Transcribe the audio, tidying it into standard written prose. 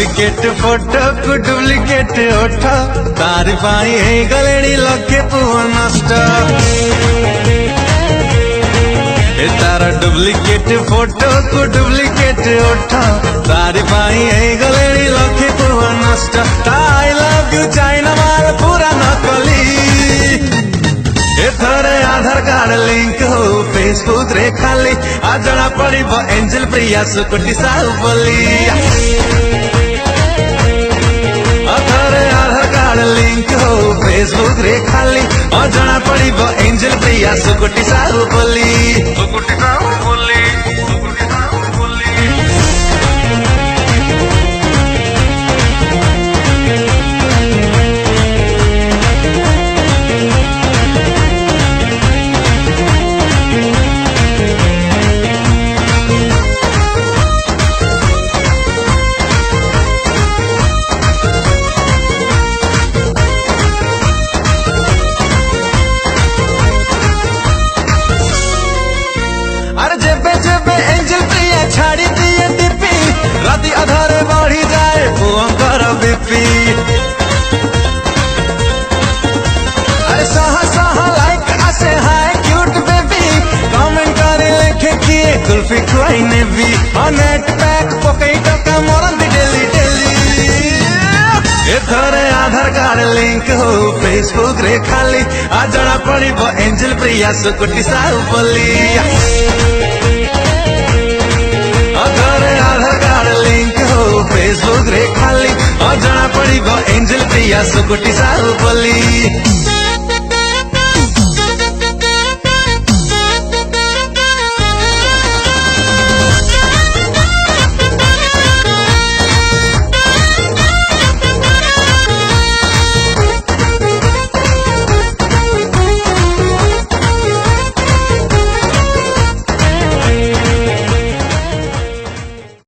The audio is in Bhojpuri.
डुप्लिकेट फोटो को डुप्लिकेट ओठ तारी पाई हे गलेनी लखे पुआ नष्ट ए तारा डुप्लिकेट फोटो को डुप्लिकेट ओठ तारी पाई हे गलेनी लखे पुआ नष्ट आई लव यू चाइना माल पूरा नकली एथरे आधार कार्ड लिंक हो फेसबुक रे खाली आ जना पड़िबो एंजल प्रिया सुकुटी साहु बोली एथरे आधार कार्ड लिंक हो फेसबुक रे खाली आ जना पड़िबो एंजल प्रिया सुकुटी साहु बोली सुकुटी साहु बोली सुकुटी साहु बोली छाड़ी दिए डिपी राती अधारे बढ़ी जाए भुअंकर बीपी अरे सहा सहा लाइक आसे हाय क्यूट बेबी कमेंट करे लेखे किए कुल्फी खुआई ने भी नेट पैक पकई टका मोरन the daily daily एथरे Aadhaar card link हो फेसबुक रे खाली आ जड़ा पड़िबो एंजल प्रिया सुकुटी साहु बोली आधार कार्ड लिंक हो फेसबुक रे खाली और जना पड़िबो एंजल प्रिया सुकुटी साहु बोली।